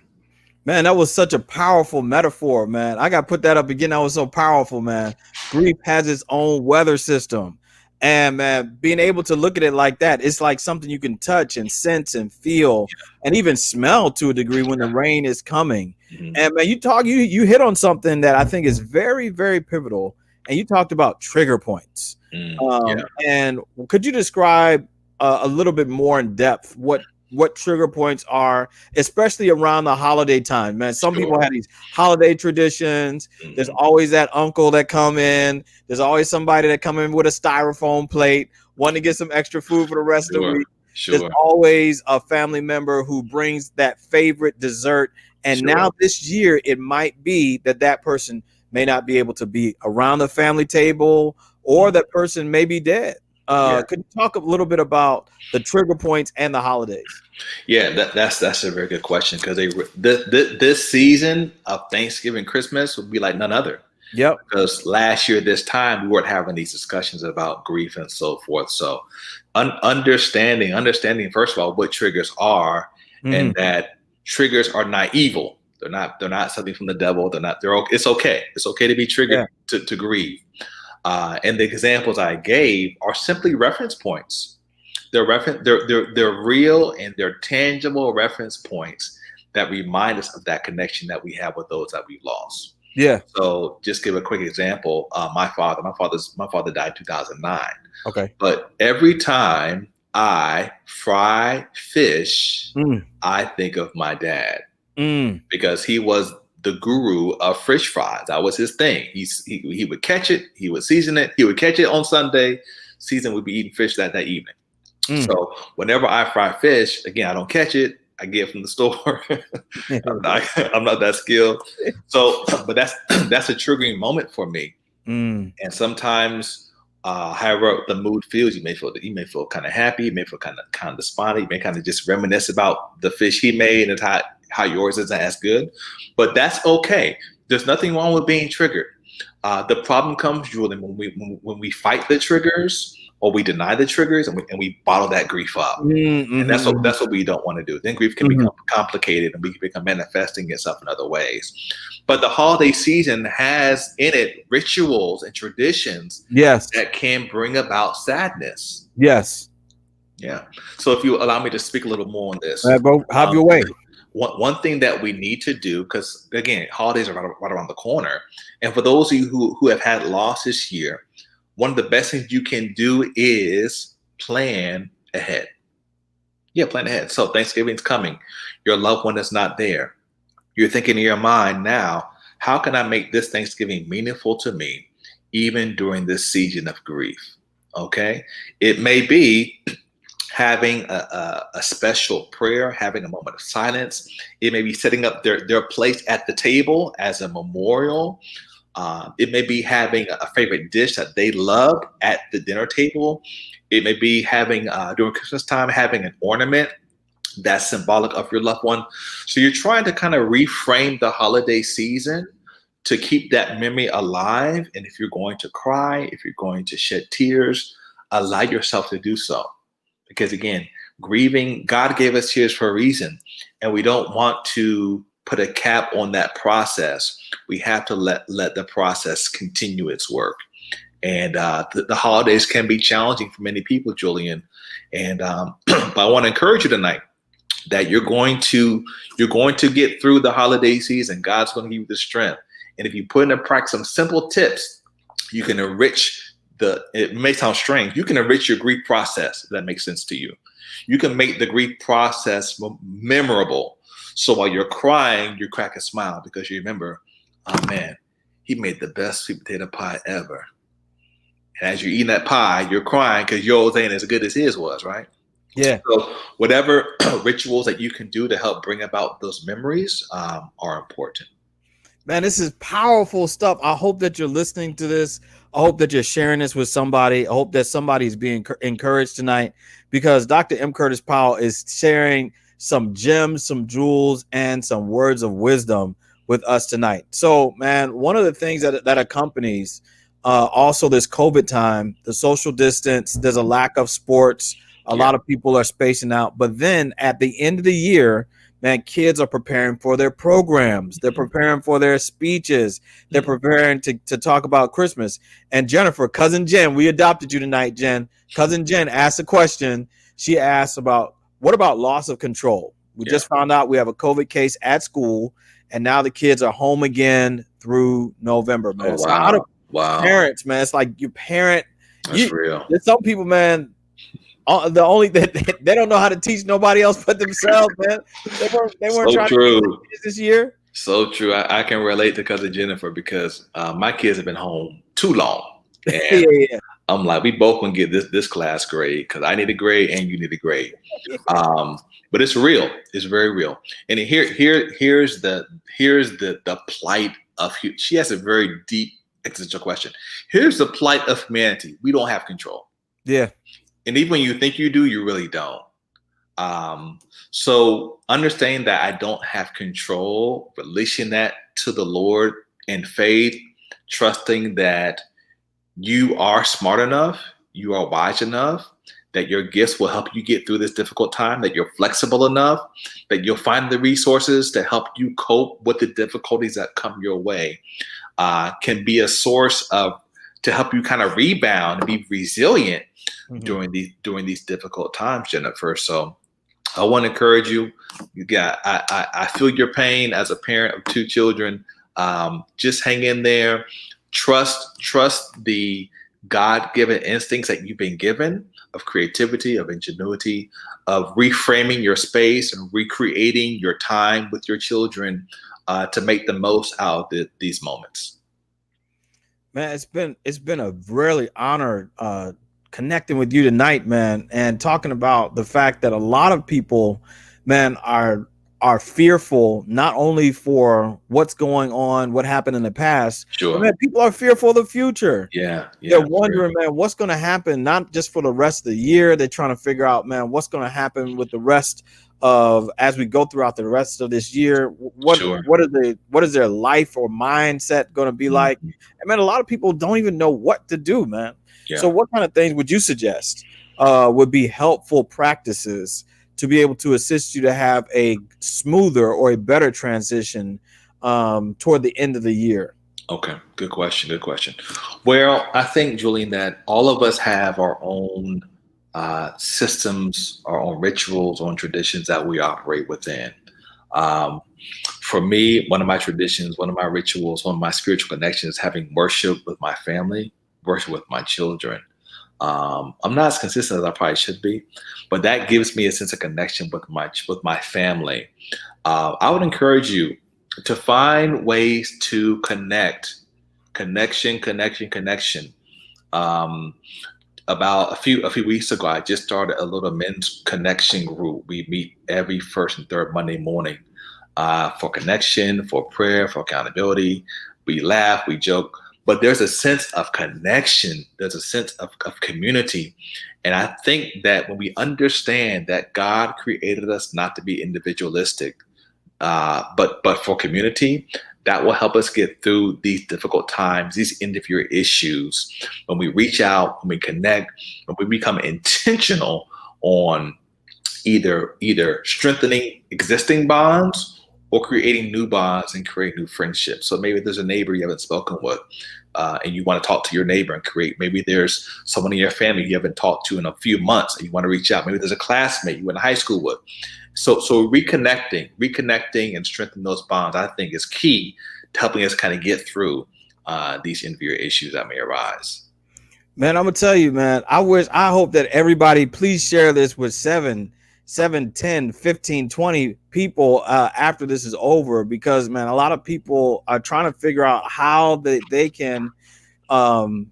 Man, that was such a powerful metaphor, man. I got to put that up again. That was so powerful, man. Grief has its own weather system. And man, being able to look at it like that, it's like something you can touch and sense and feel and even smell to a degree when the rain is coming. And man, you hit on something that I think is very, very pivotal. And you talked about trigger points. And could you describe a little bit more in depth what trigger points are, especially around the holiday time, man? Some people have these holiday traditions. There's always that uncle that come in. There's always somebody that come in with a styrofoam plate, wanting to get some extra food for the rest of the week. There's always a family member who brings that favorite dessert. And now this year, it might be that person may not be able to be around the family table, or that person may be dead. Could you talk a little bit about the trigger points and the holidays? Yeah, that's a very good question, because this season of Thanksgiving, Christmas would be like none other. Yep. Because last year this time we weren't having these discussions about grief and so forth. So understanding first of all what triggers are, and that triggers are not evil. They're not something from the devil. It's okay. It's okay to be triggered to grieve. And the examples I gave are simply reference points. They're real and they're tangible reference points that remind us of that connection that we have with those that we lost. Yeah. So just give a quick example. My father died in 2009. Okay. But every time I fry fish, I think of my dad, because he was the guru of fish fries. That was his thing. He would catch it, he would season it, he would catch it on Sunday, season would be eating fish that evening. So whenever I fry fish, again, I don't catch it, I get it from the store. I'm not that skilled. So, but that's a triggering moment for me. And sometimes, however the mood feels, you may feel kind of happy, you may feel kind of despondent, you may kind of just reminisce about the fish he made and how yours isn't as good. But that's okay. There's nothing wrong with being triggered. The problem comes, Julian, when we fight the triggers, or we deny the triggers, and we bottle that grief up. And that's what we don't want to do. Then grief can become complicated, and we can become manifesting itself in other ways. But the holiday season has in it rituals and traditions that can bring about sadness. Yes. Yeah. So if you allow me to speak a little more on this. Have your way. One thing that we need to do, because again, holidays are right around the corner. And for those of you who have had loss this year, one of the best things you can do is plan ahead. Yeah, plan ahead. So Thanksgiving's coming. Your loved one is not there. You're thinking in your mind now, how can I make this Thanksgiving meaningful to me, even during this season of grief? Okay. It may be having a special prayer, having a moment of silence. It may be setting up their place at the table as a memorial. It may be having a favorite dish that they love at the dinner table. It may be having, during Christmas time, having an ornament that's symbolic of your loved one. So you're trying to kind of reframe the holiday season to keep that memory alive. And if you're going to cry, if you're going to shed tears, allow yourself to do so. Because again, grieving, God gave us tears for a reason, and we don't want to put a cap on that process. We have to let the process continue its work. And the holidays can be challenging for many people, Julian. And but I want to encourage you tonight that you're going to get through the holiday season. God's going to give you the strength. And if you put into practice some simple tips, you can enrich it may sound strange, you can enrich your grief process, if that makes sense to you. You can make the grief process memorable. So while you're crying, you crack a smile because you remember, oh man, he made the best sweet potato pie ever. And as you're eating that pie, you're crying because yours ain't as good as his was, right? Yeah. So whatever rituals that you can do to help bring about those memories are important. Man, this is powerful stuff. I hope that you're listening to this. I hope that you're sharing this with somebody. I hope that somebody's being encouraged tonight, because Dr. M. Curtis Powell is sharing some gems, some jewels, and some words of wisdom with us tonight. So, man, one of the things that accompanies also this COVID time, the social distance, there's a lack of sports. A lot of people are spacing out. But then at the end of the year, man, kids are preparing for their programs. They're preparing for their speeches. They're preparing to talk about Christmas. And Jennifer, Cousin Jen, we adopted you tonight, Jen. Cousin Jen asked a question. She asked about, what about loss of control? We just found out we have a COVID case at school, and now the kids are home again through November, man. Oh, wow. So parents, man, it's like you parent. That's real. There's some people, man, they don't know how to teach nobody else but themselves, man. They weren't trying to teach this year. So true. I can relate to Cousin Jennifer because my kids have been home too long. And I'm like, we both can get this class grade because I need a grade and you need a grade. But it's real. It's very real. And here's the plight of. She has a very deep existential question. Here's the plight of humanity. We don't have control. Yeah. And even when you think you do, you really don't. So understanding that I don't have control, releasing that to the Lord in faith, trusting that you are smart enough, you are wise enough, that your gifts will help you get through this difficult time, that you're flexible enough, that you'll find the resources to help you cope with the difficulties that come your way, can be a source to help you kind of rebound and be resilient during these difficult times, Jennifer. So I want to encourage you. I feel your pain as a parent of two children. Just hang in there. Trust the God-given instincts that you've been given of creativity, of ingenuity, of reframing your space and recreating your time with your children to make the most out of these moments. Man, it's been a really honor connecting with you tonight, man, and talking about the fact that a lot of people, man, are fearful not only for what's going on, what happened in the past, but man, people are fearful of the future. Yeah. They're wondering, man, what's going to happen, not just for the rest of the year. They're trying to figure out, man, what's going to happen with the rest of, as we go throughout the rest of this year. What is their life or mindset going to be like? And man, a lot of people don't even know what to do, man. So what kind of things would you suggest would be helpful practices to be able to assist you to have a smoother or a better transition toward the end of the year? Okay, good question. Well, I think, Julian, that all of us have our own systems, our own rituals, our own traditions that we operate within. For me, one of my traditions, one of my rituals, one of my spiritual connections is having worship with my family, worship with my children. I'm not as consistent as I probably should be, but that gives me a sense of connection with my family. I would encourage you to find ways to connection. about a few weeks ago, I just started a little men's connection group. We meet every first and third Monday morning for connection, for prayer, for accountability. We laugh, we joke, but there's a sense of connection. There's a sense of community. And I think that when we understand that God created us not to be individualistic, but for community, that will help us get through these difficult times, these end of year issues. When we reach out, when we connect, when we become intentional on either strengthening existing bonds or creating new bonds and create new friendships. So maybe there's a neighbor you haven't spoken with, and you want to talk to your neighbor and create. Maybe there's someone in your family you haven't talked to in a few months and you want to reach out. Maybe there's a classmate you went to high school with. So reconnecting and strengthening those bonds, I think, is key to helping us kind of get through these end-of-year issues that may arise. Man, I'm gonna tell you, man, I hope that everybody please share this with 7, 10, 15, 20 people after this is over, because man, a lot of people are trying to figure out how they can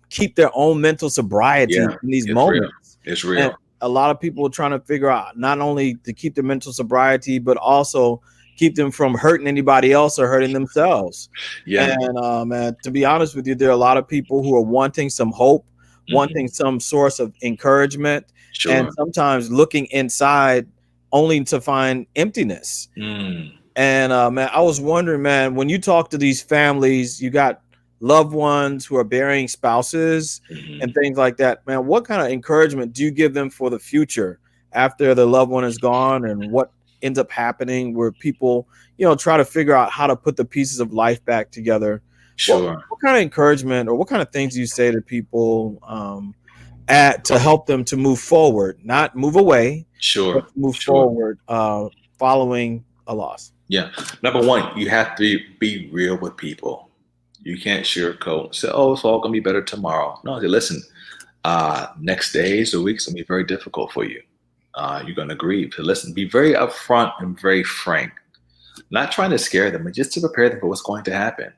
keep their own mental sobriety in these moments. It's real. And a lot of people are trying to figure out not only to keep their mental sobriety, but also keep them from hurting anybody else or hurting themselves. Yeah. And man, to be honest with you, there are a lot of people who are wanting some hope, wanting some source of encouragement, and sometimes looking inside only to find emptiness. And man, I was wondering, man, when you talk to these families, you got loved ones who are burying spouses and things like that, man, what kind of encouragement do you give them for the future after the loved one is gone, and what ends up happening where people, try to figure out how to put the pieces of life back together? What kind of encouragement or what kind of things do you say to people to help them to move forward, not move away, but move forward following a loss? Yeah. Number one, you have to be real with people. You can't sugarcoat and say, oh, it's all going to be better tomorrow. No, say, listen, next days or weeks will be very difficult for you. You're going to grieve. So listen, be very upfront and very frank. Not trying to scare them, but just to prepare them for what's going to happen.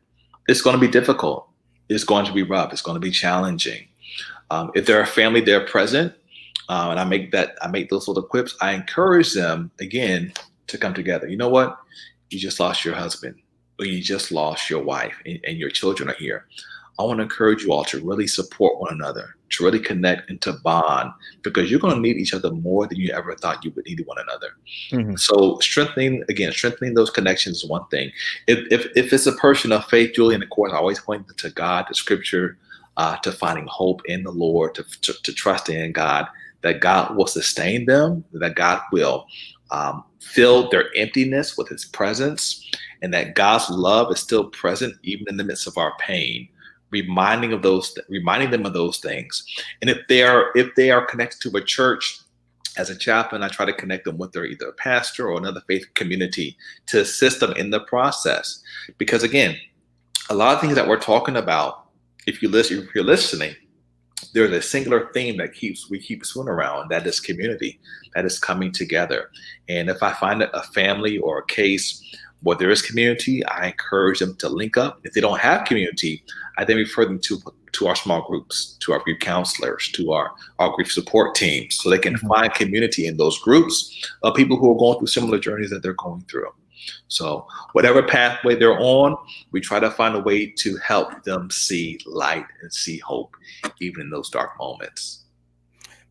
It's going to be difficult. It's going to be rough. It's going to be challenging. If they're a family, they're present. And I make those little quips. I encourage them, again, to come together. You know what? You just lost your husband, or you just lost your wife, and your children are here. I want to encourage you all to really support one another, to really connect and to bond, because you're going to need each other more than you ever thought you would need one another. So strengthening those connections is one thing. If it's a person of faith, Julian, of course, I always point to God, to Scripture, to finding hope in the Lord, to trusting in God, that God will sustain them, that God will fill their emptiness with His presence, and that God's love is still present even in the midst of our pain. Reminding them of those things. And if they are connected to a church, as a chaplain, I try to connect them with either a pastor or another faith community to assist them in the process. Because again, a lot of things that we're talking about, if you're listening, there's a singular theme that we keep swimming around. That is community. That is coming together. And if I find a family or a case where there is community, I encourage them to link up. If they don't have community, I then refer them to our small groups, to our grief counselors, to our grief support teams, so they can find community in those groups of people who are going through similar journeys that they're going through. So whatever pathway they're on, we try to find a way to help them see light and see hope, even in those dark moments.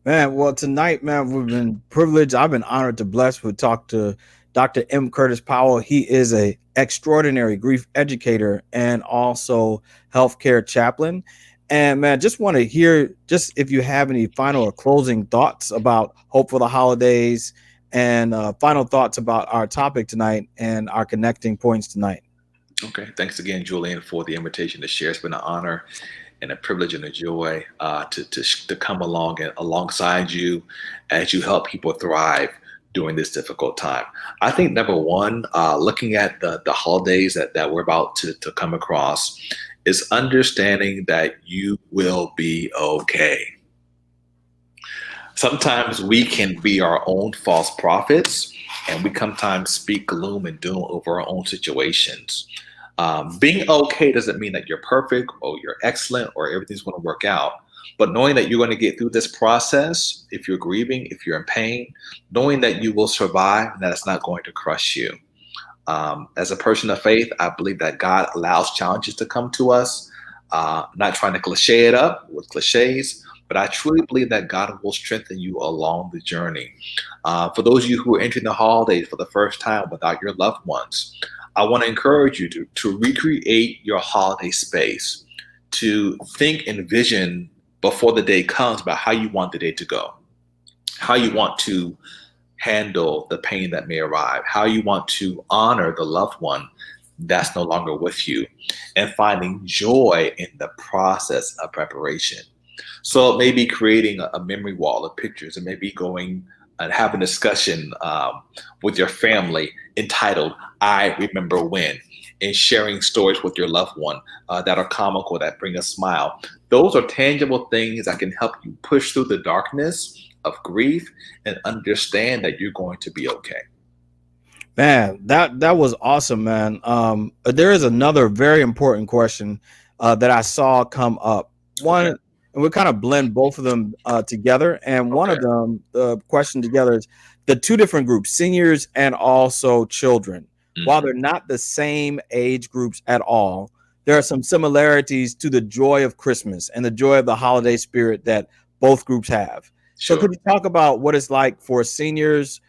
Man, well, tonight, man, we've been privileged. I've been honored to bless with talk to Dr. M. Curtis Powell. He is an extraordinary grief educator and also healthcare chaplain. And man, just want to hear if you have any final or closing thoughts about hope for the holidays, and final thoughts about our topic tonight and our connecting points tonight. Okay. Thanks again, Julian, for the invitation to share. It's been an honor and a privilege and a joy to come along and alongside you as you help people thrive during this difficult time. I think number one, looking at the holidays that we're about to come across, is understanding that you will be okay. Sometimes we can be our own false prophets, and we sometimes speak gloom and doom over our own situations. Being okay doesn't mean that you're perfect or you're excellent or everything's going to work out. But knowing that you're going to get through this process, if you're grieving, if you're in pain, knowing that you will survive and that it's not going to crush you. As a person of faith, I believe that God allows challenges to come to us. Not trying to cliche it up with cliches, but I truly believe that God will strengthen you along the journey. For those of you who are entering the holidays for the first time without your loved ones, I want to encourage you to recreate your holiday space, to think and vision before the day comes about how you want the day to go, how you want to handle the pain that may arrive, how you want to honor the loved one that's no longer with you, and finding joy in the process of preparation. So it may be creating a memory wall of pictures. It may be going and having a discussion with your family entitled "I Remember When," and sharing stories with your loved one that are comical, that bring a smile. Those are tangible things that can help you push through the darkness of grief and understand that you're going to be okay. Man, that was awesome, man. There is another very important question that I saw come up. One, Okay. and we kind of blend both of them together. And one of them, the question together is the two different groups, seniors and also children. While they're not the same age groups at all, there are some similarities to the joy of Christmas and the joy of the holiday spirit that both groups have. Sure. So could you talk about what it's like for seniors,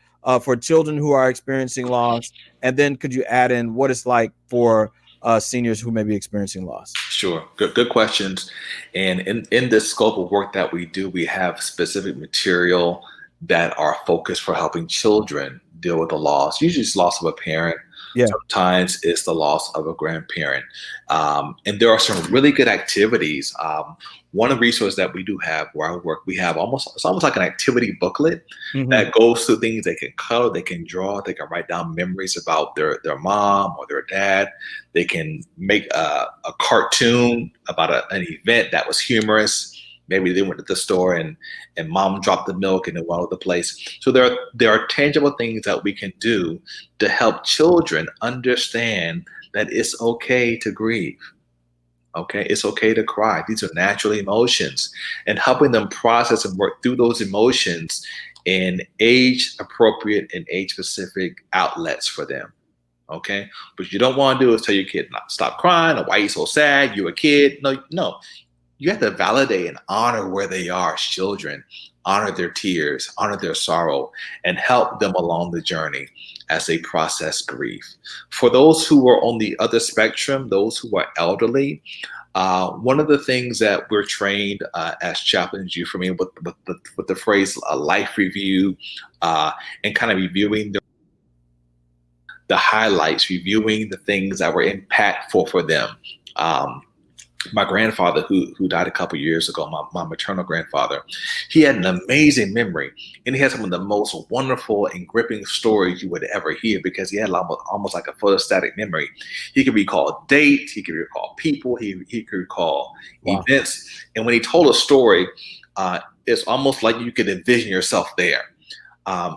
for children who are experiencing loss, and then could you add in what it's like for seniors who may be experiencing loss? Sure. Good questions. And in this scope of work that we do, we have specific material that are focused for helping children deal with the loss. Usually it's loss of a parent. Yeah. Sometimes it's the loss of a grandparent. And there are some really good activities. One of the resources that we do have where I work, we have it's almost like an activity booklet that goes through things they can color, they can draw, they can write down memories about their mom or their dad. They can make a cartoon about an event that was humorous. Maybe they went to the store and mom dropped the milk and it went over the place. So there are tangible things that we can do to help children understand that it's okay to grieve. Okay, it's okay to cry. These are natural emotions, and helping them process and work through those emotions in age appropriate and age specific outlets for them. Okay, but you don't want to do is tell your kid not stop crying or why are you so sad? You're a kid. No. You have to validate and honor where they are as children, honor their tears, honor their sorrow, and help them along the journey as they process grief. For those who are on the other spectrum, those who are elderly, one of the things that we're trained as chaplains, you're familiar with the phrase life review, and kind of reviewing the highlights, reviewing the things that were impactful for them. My grandfather, who died a couple years ago, my maternal grandfather, he had an amazing memory, and he had some of the most wonderful and gripping stories you would ever hear because he had almost like a photostatic memory. He could recall dates, he could recall people, he could recall events, and when he told a story, it's almost like you could envision yourself there.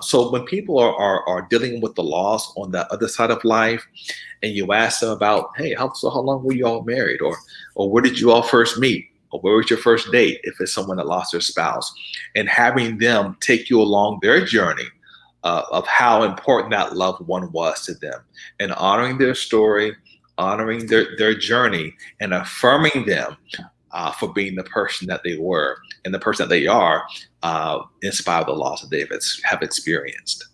So when people are dealing with the loss on the other side of life, and you ask them about, hey, how long were you all married, or where did you all first meet, or where was your first date, if it's someone that lost their spouse, and having them take you along their journey of how important that loved one was to them, and honoring their story, honoring their journey, and affirming them for being the person that they were and the person that they are, in spite of the loss that they have experienced.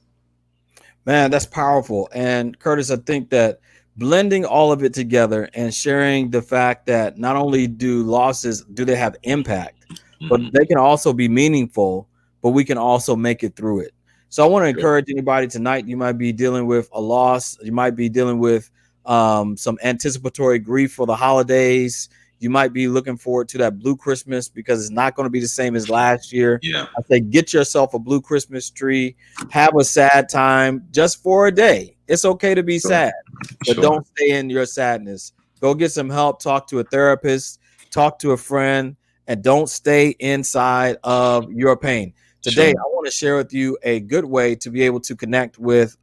Man, that's powerful. And Curtis, I think that blending all of it together and sharing the fact that not only do losses, do they have impact, but they can also be meaningful, but we can also make it through it. So I want to encourage anybody tonight. You might be dealing with a loss. You might be dealing with some anticipatory grief for the holidays. You might be looking forward to that blue Christmas because it's not going to be the same as last year. Yeah. I say get yourself a blue Christmas tree, have a sad time just for a day. It's okay to be sad, but don't stay in your sadness. Go get some help, talk to a therapist, talk to a friend, and don't stay inside of your pain. Today, I want to share with you a good way to be able to connect with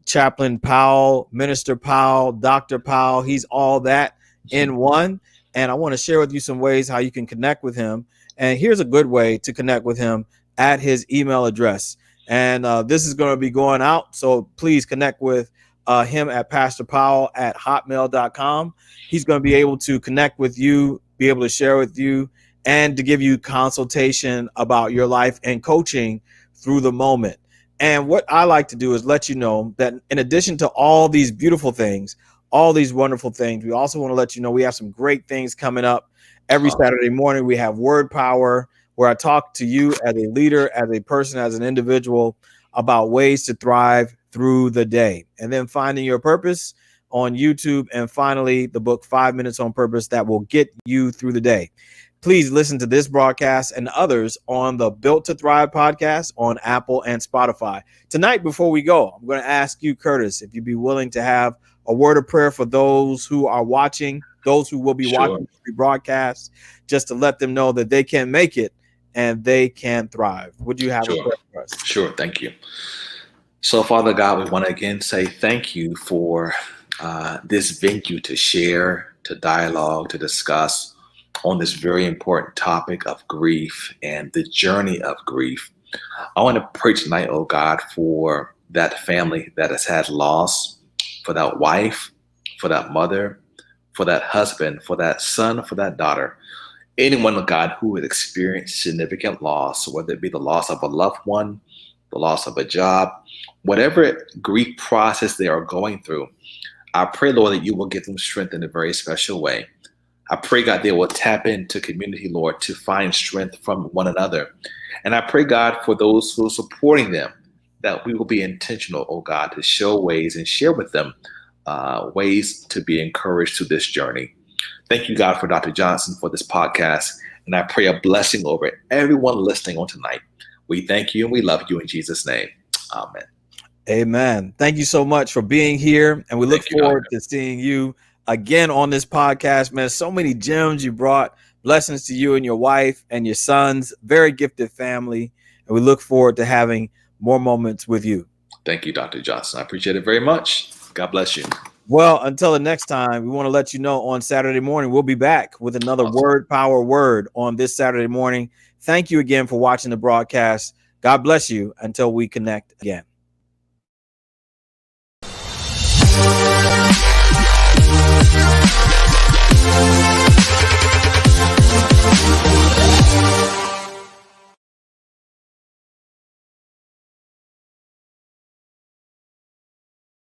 Chaplain Powell, Minister Powell, Dr. Powell. He's all that in one. And I want to share with you some ways how you can connect with him. And here's a good way to connect with him at his email address. And this is going to be going out. So please connect with him at Pastor Powell at hotmail.com. He's going to be able to connect with you, be able to share with you, and to give you consultation about your life and coaching through the moment. And what I like to do is let you know that in addition to all these beautiful things, all these wonderful things, we also want to let you know we have some great things coming up. Every Saturday morning, we have Word Power, where I talk to you as a leader, as a person, as an individual about ways to thrive through the day. And then Finding Your Purpose on YouTube. And finally, the book 5 Minutes on Purpose that will get you through the day. Please listen to this broadcast and others on the Built to Thrive podcast on Apple and Spotify. Tonight, before we go, I'm going to ask you, Curtis, if you'd be willing to have a word of prayer for those who are watching, those who will be watching the broadcast, just to let them know that they can make it and they can thrive. Would you have a prayer for us? Sure. Thank you. So, Father God, we want to again say thank you for this venue to share, to dialogue, to discuss on this very important topic of grief and the journey of grief. I want to pray tonight, oh God, for that family that has had loss, for that wife, for that mother, for that husband, for that son, for that daughter. Anyone, oh God, who has experienced significant loss, whether it be the loss of a loved one, the loss of a job, whatever grief process they are going through, I pray, Lord, that you will give them strength in a very special way. I pray, God, they will tap into community, Lord, to find strength from one another. And I pray, God, for those who are supporting them, that we will be intentional, oh God, to show ways and share with them ways to be encouraged to this journey. Thank you, God, for Dr. Johnson for this podcast. And I pray a blessing over everyone listening on tonight. We thank you and we love you in Jesus' name. Amen. Amen. Thank you so much for being here. And we look forward to seeing you again on this podcast, man. So many gems you brought. Blessings to you and your wife and your sons. Very gifted family. And we look forward to having more moments with you. Thank you, Dr. Johnson. I appreciate it very much. God bless you. Well, until the next time, we want to let you know on Saturday morning, we'll be back with another Word Power Word on this Saturday morning. Thank you again for watching the broadcast. God bless you until we connect again.